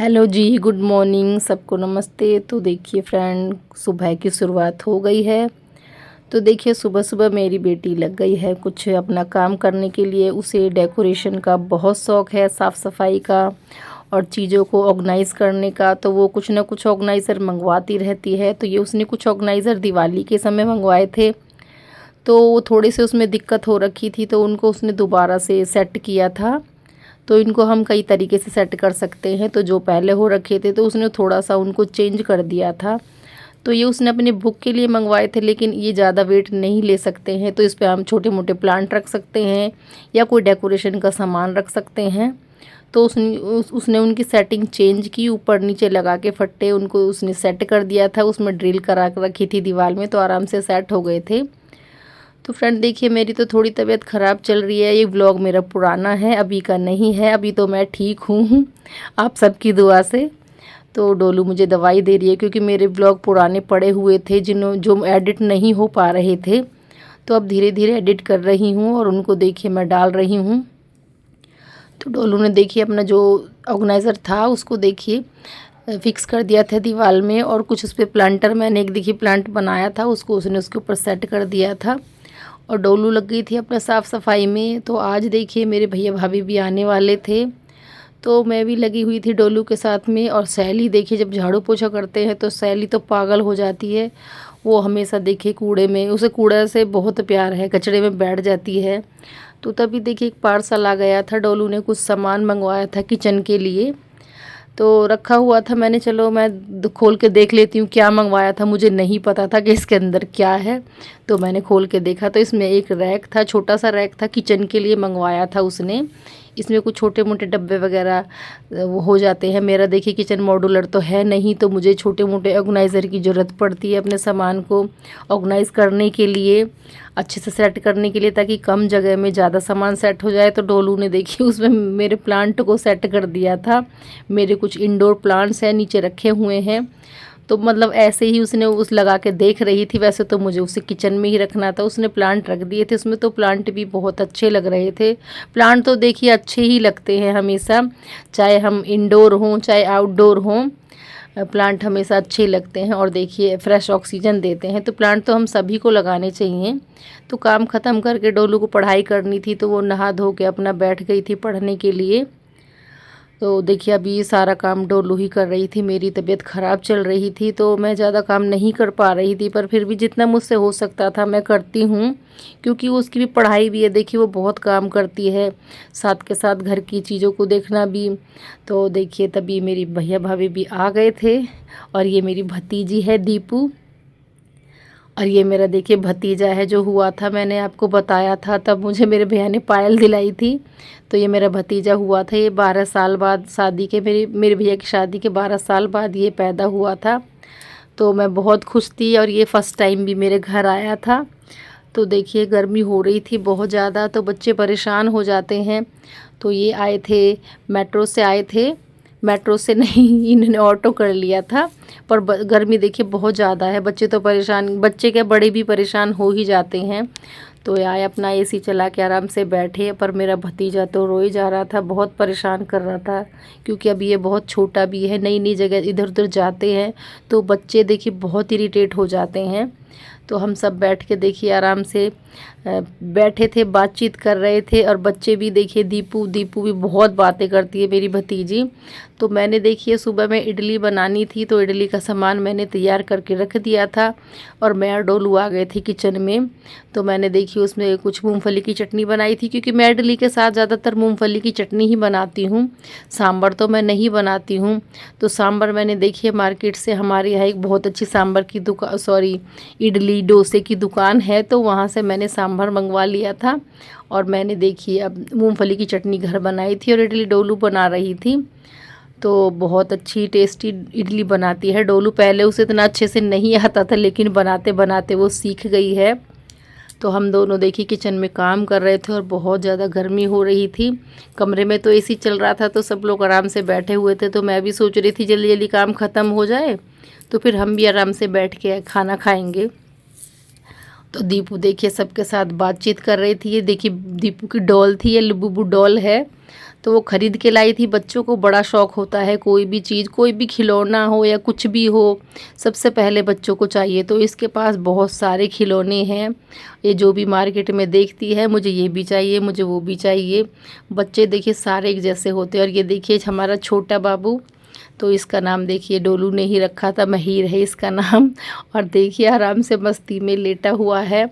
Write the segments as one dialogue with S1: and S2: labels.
S1: Hello जी, good morning, सबको नमस्ते। तो देखिए फ्रेंड, सुबह की शुरुआत हो गई है। तो देखिए सुबह सुबह मेरी बेटी लग गई है कुछ अपना काम करने के लिए। उसे डेकोरेशन का बहुत शौक़ है, साफ़ सफाई का और चीज़ों को ऑर्गेनाइज़ करने का। तो वो कुछ ना कुछ ऑर्गेनाइज़र मंगवाती रहती है। तो ये उसने कुछ ऑर्गेनाइज़र दिवाली के समय मंगवाए थे, तो वो थोड़े से उसमें दिक्कत हो रखी थी, तो उनको उसने दोबारा से सेट किया था। तो इनको हम कई तरीके से सेट कर सकते हैं। तो जो पहले हो रखे थे तो उसने थोड़ा सा उनको चेंज कर दिया था। तो ये उसने अपने बुक के लिए मंगवाए थे, लेकिन ये ज़्यादा वेट नहीं ले सकते हैं, तो इस पे हम छोटे मोटे प्लांट रख सकते हैं या कोई डेकोरेशन का सामान रख सकते हैं। तो उसने उनकी सेटिंग चेंज की, ऊपर नीचे लगा के फट्टे उनको उसने सेट कर दिया था। उसमें ड्रिल करा के रखी थी दीवार में, तो आराम से सेट हो गए थे। तो फ्रेंड देखिए, मेरी तो थोड़ी तबीयत ख़राब चल रही है। ये व्लॉग मेरा पुराना है, अभी का नहीं है। अभी तो मैं ठीक हूँ आप सबकी दुआ से। तो डोलू मुझे दवाई दे रही है, क्योंकि मेरे व्लॉग पुराने पड़े हुए थे जो एडिट नहीं हो पा रहे थे। तो अब धीरे धीरे एडिट कर रही हूँ और उनको देखिए मैं डाल रही हूँ। तो डोलू ने देखिए अपना जो ऑर्गेनाइज़र था उसको देखिए फिक्स कर दिया था दीवार में, और कुछ उस पर प्लांटर मैंने एक देखिए प्लांट बनाया था, उसको उसने उसके ऊपर सेट कर दिया था। और डोलू लग गई थी अपना साफ़ सफाई में। तो आज देखिए मेरे भैया भाभी भी आने वाले थे, तो मैं भी लगी हुई थी डोलू के साथ में। और सैली देखिए, जब झाड़ू पोछा करते हैं तो सैली तो पागल हो जाती है। वो हमेशा देखिए कूड़े में, उसे कूड़े से बहुत प्यार है, कचड़े में बैठ जाती है। तो तभी देखिए एक पार्सल आ गया था, डोलू ने कुछ सामान मंगवाया था किचन के लिए। तो रखा हुआ था, मैंने चलो मैं खोल के देख लेती हूँ क्या मंगवाया था। मुझे नहीं पता था कि इसके अंदर क्या है, तो मैंने खोल के देखा तो इसमें एक रैक था, छोटा सा रैक था, किचन के लिए मंगवाया था उसने। इसमें कुछ छोटे मोटे डब्बे वगैरह वो हो जाते हैं। मेरा देखिए किचन मॉड्यूलर तो है नहीं, तो मुझे छोटे मोटे ऑर्गेनाइज़र की ज़रूरत पड़ती है अपने सामान को ऑर्गेनाइज़ करने के लिए, अच्छे से सेट करने के लिए, ताकि कम जगह में ज़्यादा सामान सेट हो जाए। तो डोलू ने देखिए उसमें मेरे प्लांट को सेट कर दिया था। मेरे कुछ इंडोर प्लांट्स हैं नीचे रखे हुए हैं, तो मतलब ऐसे ही उसने उस लगा के देख रही थी। वैसे तो मुझे उसे किचन में ही रखना था, उसने प्लांट रख दिए थे उसमें। तो प्लांट भी बहुत अच्छे लग रहे थे। प्लांट तो देखिए अच्छे ही लगते हैं हमेशा, चाहे हम इंडोर हों चाहे आउटडोर हों, प्लांट हमेशा अच्छे लगते हैं और देखिए फ्रेश ऑक्सीजन देते हैं। तो प्लांट तो हम सभी को लगाने चाहिए। तो काम ख़त्म करके डोलू को पढ़ाई करनी थी, तो वो नहा धो के अपना बैठ गई थी पढ़ने के लिए। तो देखिए अभी ये सारा काम डोलू ही कर रही थी। मेरी तबीयत ख़राब चल रही थी, तो मैं ज़्यादा काम नहीं कर पा रही थी, पर फिर भी जितना मुझसे हो सकता था मैं करती हूँ, क्योंकि उसकी भी पढ़ाई भी है। देखिए वो बहुत काम करती है, साथ के साथ घर की चीज़ों को देखना भी। तो देखिए तभी मेरी भैया भाभी भी आ गए थे, और ये मेरी भतीजी है दीपू, और ये मेरा देखिए भतीजा है जो हुआ था, मैंने आपको बताया था, तब मुझे मेरे भैया ने पायल दिलाई थी। तो ये मेरा भतीजा हुआ था। ये 12 साल बाद शादी के, मेरे भैया की शादी के 12 साल बाद ये पैदा हुआ था। तो मैं बहुत खुश थी, और ये फ़र्स्ट टाइम भी मेरे घर आया था। तो देखिए गर्मी हो रही थी बहुत ज़्यादा, तो बच्चे परेशान हो जाते हैं। तो ये आए थे, मेट्रो से आए थे, मेट्रो से नहीं इन्होंने ऑटो कर लिया था। पर गर्मी देखिए बहुत ज़्यादा है, बच्चे तो परेशान, बच्चे क्या बड़े भी परेशान हो ही जाते हैं। तो आए अपना एसी चला के आराम से बैठे, पर मेरा भतीजा तो रोए जा रहा था, बहुत परेशान कर रहा था, क्योंकि अभी ये बहुत छोटा भी है, नई नई जगह इधर उधर जाते हैं, तो बच्चे देखिए बहुत इरिटेट हो जाते हैं। तो हम सब बैठ के देखिए आराम से बैठे थे, बातचीत कर रहे थे। और बच्चे भी देखिए, दीपू भी बहुत बातें करती है मेरी भतीजी। तो मैंने देखिए सुबह में इडली बनानी थी, तो इडली का सामान मैंने तैयार करके रख दिया था, और मैं और डोलू आ गए थे किचन में। तो मैंने देखिए उसमें कुछ मूंगफली की चटनी बनाई थी, क्योंकि मैं इडली के साथ ज़्यादातर मूंगफली की चटनी ही बनाती हूँ, सांभर तो मैं नहीं बनाती हूँ। तो सांभर मैंने देखिए मार्केट से, हमारे यहाँ एक बहुत अच्छी सांभर की दुकान, सॉरी इडली डोसे की दुकान है, तो वहाँ से मैंने सांभर मंगवा लिया था। और मैंने देखिए अब मूंगफली की चटनी घर बनाई थी, और इडली डोलू बना रही थी। तो बहुत अच्छी टेस्टी इडली बनाती है डोलू। पहले उसे इतना अच्छे से नहीं आता था, लेकिन बनाते बनाते वो सीख गई है। तो हम दोनों देखिए किचन में काम कर रहे थे, और बहुत ज़्यादा गर्मी हो रही थी। कमरे में तो एसी चल रहा था, तो सब लोग आराम से बैठे हुए थे। तो मैं भी सोच रही थी जल्दी जल्दी काम ख़त्म हो जाए, तो फिर हम भी आराम से बैठ के खाना खाएंगे। तो दीपू देखिए सबके साथ बातचीत कर रही थी। ये देखिए दीपू की डॉल थी, ये लुबुबु डॉल है, तो वो ख़रीद के लाई थी। बच्चों को बड़ा शौक़ होता है, कोई भी चीज़, कोई भी खिलौना हो या कुछ भी हो, सबसे पहले बच्चों को चाहिए। तो इसके पास बहुत सारे खिलौने हैं। ये जो भी मार्केट में देखती है, मुझे ये भी चाहिए, मुझे वो भी चाहिए। बच्चे देखिए सारे एक जैसे होते हैं। और ये देखिए हमारा छोटा बाबू, तो इसका नाम देखिए डोलू ने ही रखा था, महीर है इसका नाम। और देखिए आराम से मस्ती में लेटा हुआ है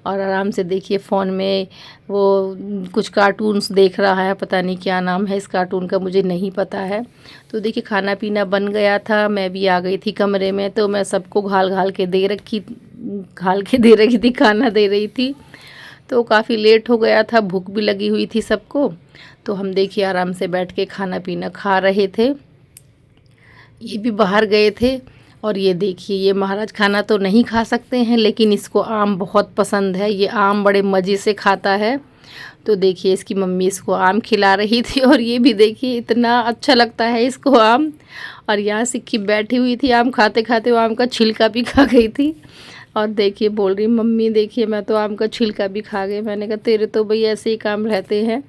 S1: और आराम से देखिए फ़ोन में वो कुछ कार्टून्स देख रहा है। पता नहीं क्या नाम है इस कार्टून का, मुझे नहीं पता है। तो देखिए खाना पीना बन गया था, मैं भी आ गई थी कमरे में, तो मैं सबको घाल के दे रखी थी, खाना दे रही थी। तो काफ़ी लेट हो गया था, भूख भी लगी हुई थी सबको। तो हम देखिए आराम से बैठ के खाना पीना खा रहे थे। ये भी बाहर गए थे। और ये देखिए ये महाराज खाना तो नहीं खा सकते हैं, लेकिन इसको आम बहुत पसंद है, ये आम बड़े मज़े से खाता है। तो देखिए इसकी मम्मी इसको आम खिला रही थी और ये भी देखिए इतना अच्छा लगता है इसको आम। और यहाँ सिक्की बैठी हुई थी, आम खाते खाते वो आम का छिलका भी खा गई थी। और देखिए बोल रही मम्मी देखिए मैं तो आम का छिलका भी खा गई। मैंने कहा तेरे तो भाई ऐसे ही काम रहते हैं।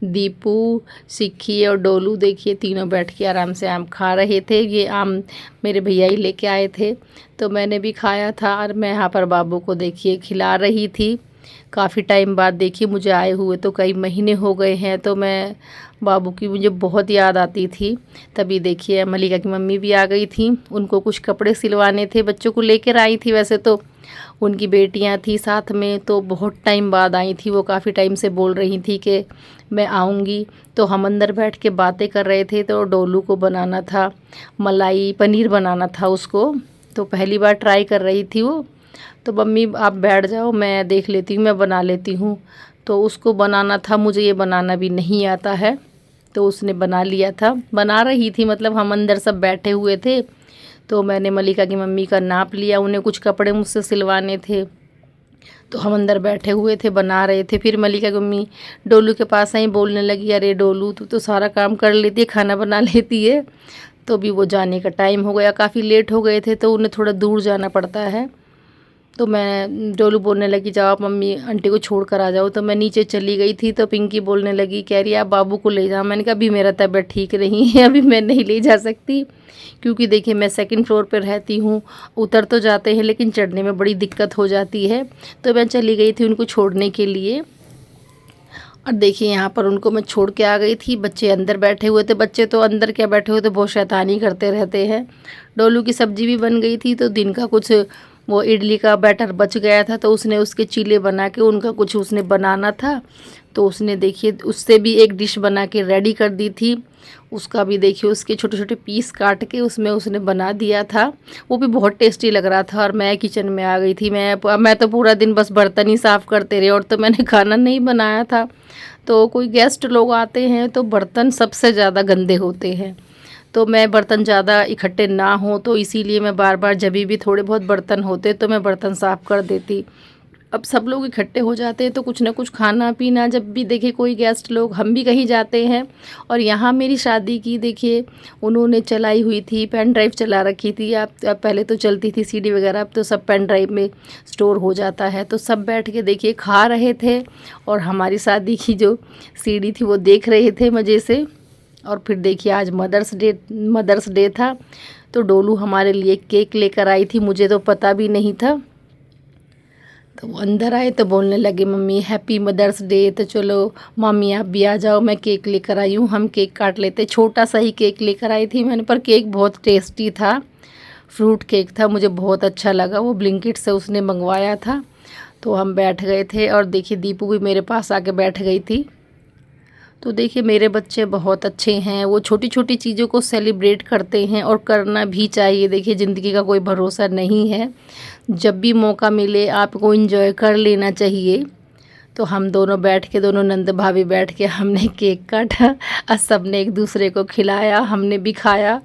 S1: दीपू, सिक्की और डोलू देखिए तीनों बैठ के आराम से आम खा रहे थे। ये आम मेरे भैया ही लेके आए थे, तो मैंने भी खाया था। और मैं यहाँ पर बाबू को देखिए खिला रही थी। काफ़ी टाइम बाद देखिए मुझे आए हुए तो कई महीने हो गए हैं, तो मैं बाबू की मुझे बहुत याद आती थी। तभी देखिए मलिका की मम्मी भी आ गई थी, उनको कुछ कपड़े सिलवाने थे, बच्चों को लेकर आई थी। वैसे तो उनकी बेटियां थी साथ में, तो बहुत टाइम बाद आई थी। वो काफ़ी टाइम से बोल रही थी कि मैं आऊँगी। तो हम अंदर बैठ के बातें कर रहे थे। तो डोलू को बनाना था मलाई पनीर बनाना था उसको, तो पहली बार ट्राई कर रही थी वो। तो मम्मी आप बैठ जाओ, मैं देख लेती हूँ, मैं बना लेती हूँ। तो उसको बनाना था, मुझे ये बनाना भी नहीं आता है, तो उसने बना लिया था। बना रही थी मतलब हम अंदर सब बैठे हुए थे। तो मैंने मलिका की मम्मी का नाप लिया, उन्हें कुछ कपड़े मुझसे सिलवाने थे, तो हम अंदर बैठे हुए थे बना रहे थे। फिर मलिका की मम्मी डोलू के पास आई, बोलने लगी अरे डोलू तू तो सारा काम कर लेती है, खाना बना लेती है। तो भी वो जाने का टाइम हो गया, काफ़ी लेट हो गए थे, तो उन्हें थोड़ा दूर जाना पड़ता है। तो मैं डोलू बोलने लगी जाओ आप मम्मी आंटी को छोड़ कर आ जाओ। तो मैं नीचे चली गई थी, तो पिंकी बोलने लगी कह रही आप बाबू को ले जाओ। मैंने कहा अभी मेरा तबीयत ठीक नहीं है, अभी मैं नहीं ले जा सकती, क्योंकि देखिए मैं सेकंड फ्लोर पर रहती हूँ। उतर तो जाते हैं लेकिन चढ़ने में बड़ी दिक्कत हो जाती है। तो मैं चली गई थी उनको छोड़ने के लिए। और देखिए यहाँ पर उनको मैं छोड़ के आ गई थी। बच्चे अंदर बैठे हुए थे, बच्चे तो अंदर क्या बैठे हुए थे, बहुत शैतानी करते रहते हैं। डोलू की सब्जी भी बन गई थी, तो दिन का कुछ वो इडली का बैटर बच गया था, तो उसने उसके चीले बना के उनका कुछ उसने बनाना था। तो उसने देखिए उससे भी एक डिश बना के रेडी कर दी थी। उसका भी देखिए उसके छोटे छोटे पीस काट के उसमें उसने बना दिया था, वो भी बहुत टेस्टी लग रहा था। और मैं किचन में आ गई थी, मैं तो पूरा दिन बस बर्तन ही साफ़ करते रहे, और तो मैंने खाना नहीं बनाया था। तो कोई गेस्ट लोग आते हैं तो बर्तन सबसे ज़्यादा गंदे होते हैं, तो मैं बर्तन ज़्यादा इकट्ठे ना हो, तो इसीलिए मैं बार बार जब भी थोड़े बहुत बर्तन होते तो मैं बर्तन साफ़ कर देती। अब सब लोग इकट्ठे हो जाते हैं तो कुछ ना कुछ खाना पीना, जब भी देखे कोई गेस्ट लोग, हम भी कहीं जाते हैं। और यहाँ मेरी शादी की देखिए उन्होंने चलाई हुई थी, पेन ड्राइव चला रखी थी। अब पहले तो चलती थी सीडी वगैरह, अब तो सब पेन ड्राइव में स्टोर हो जाता है। तो सब बैठ के देखिए खा रहे थे और हमारी शादी की जो सीडी थी वो देख रहे थे मज़े से। और फिर देखिए आज मदर्स डे था, तो डोलू हमारे लिए केक लेकर आई थी, मुझे तो पता भी नहीं था। तो वो अंदर आए तो बोलने लगे मम्मी हैप्पी मदर्स डे। तो चलो मम्मी आप भी आ जाओ, मैं केक लेकर आई हूँ, हम केक काट लेते। छोटा सा ही केक लेकर आई थी मैंने, पर केक बहुत टेस्टी था, फ्रूट केक था, मुझे बहुत अच्छा लगा। वो ब्लिंकिट से उसने मंगवाया था। तो हम बैठ गए थे और देखिए दीपू भी मेरे पास आके बैठ गई थी। तो देखिए मेरे बच्चे बहुत अच्छे हैं, वो छोटी छोटी चीज़ों को सेलिब्रेट करते हैं और करना भी चाहिए। देखिए ज़िंदगी का कोई भरोसा नहीं है, जब भी मौका मिले आपको एंजॉय कर लेना चाहिए। तो हम दोनों बैठ के, दोनों नंद भाभी बैठ के हमने केक काटा और सब ने एक दूसरे को खिलाया, हमने भी खाया।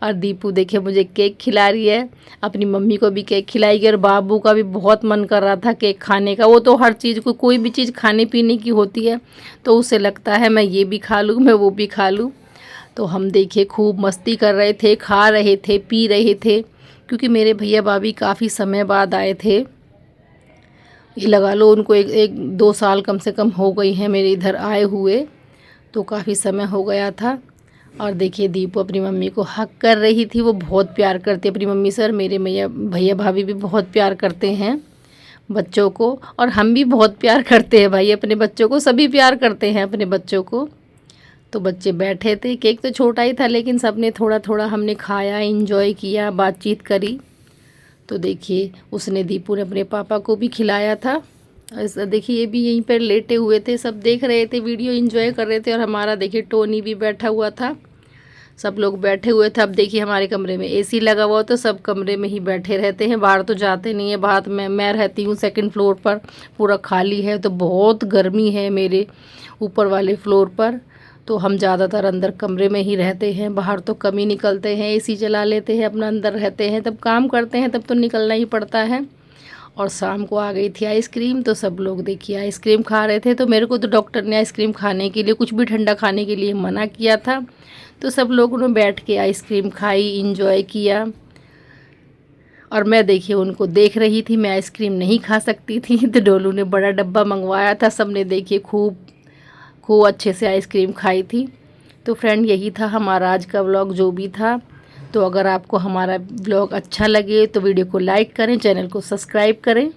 S1: और दीपू देखिए मुझे केक खिला रही है, अपनी मम्मी को भी केक खिलाएगी। और बाबू का भी बहुत मन कर रहा था केक खाने का, वो तो हर चीज़ को, कोई भी चीज़ खाने पीने की होती है तो उसे लगता है मैं ये भी खा लूँ, मैं वो भी खा लूँ। तो हम देखिए खूब मस्ती कर रहे थे, खा रहे थे, पी रहे थे, क्योंकि मेरे भैया भाभी काफ़ी समय बाद आए थे। ये लगा लो उनको एक 2 साल कम से कम हो गई हैं मेरे इधर आए हुए, तो काफ़ी समय हो गया था। और देखिए दीपू अपनी मम्मी को हक कर रही थी, वो बहुत प्यार करती है अपनी मम्मी से, और मेरे भैया भाभी भी बहुत प्यार करते हैं बच्चों को, और हम भी बहुत प्यार करते हैं भाई अपने बच्चों को, सभी प्यार करते हैं अपने बच्चों को। तो बच्चे बैठे थे, केक तो छोटा ही था लेकिन सब ने थोड़ा थोड़ा हमने खाया, इंजॉय किया, बातचीत करी। तो देखिए उसने दीपू ने अपने पापा को भी खिलाया था। ऐसा देखिए ये भी यहीं पर लेटे हुए थे, सब देख रहे थे, वीडियो एंजॉय कर रहे थे। और हमारा देखिए टोनी भी बैठा हुआ था, सब लोग बैठे हुए थे। अब देखिए हमारे कमरे में एसी लगा हुआ, तो सब कमरे में ही बैठे रहते हैं, बाहर तो जाते नहीं है। बाहर मैं रहती हूँ सेकंड फ्लोर पर, पूरा खाली है, तो बहुत गर्मी है मेरे ऊपर वाले फ्लोर पर, तो हम ज़्यादातर अंदर कमरे में ही रहते हैं, बाहर तो कम ही निकलते हैं। एसी चला लेते हैं, अपना अंदर रहते हैं, तब काम करते हैं तब तो निकलना ही पड़ता है। और शाम को आ गई थी आइसक्रीम, तो सब लोग देखिए आइसक्रीम खा रहे थे। तो मेरे को तो डॉक्टर ने आइसक्रीम खाने के लिए, कुछ भी ठंडा खाने के लिए मना किया था, तो सब लोगों ने बैठ के आइसक्रीम खाई, इंजॉय किया। और मैं देखिए उनको देख रही थी, मैं आइसक्रीम नहीं खा सकती थी, तो डोलू ने बड़ा डब्बा मंगवाया था, सब ने देखिए खूब खूब अच्छे से आइसक्रीम खाई थी। तो फ्रेंड यही था हमारा आज का व्लॉग जो भी था। तो अगर आपको हमारा व्लॉग अच्छा लगे तो वीडियो को लाइक करें, चैनल को सब्सक्राइब करें।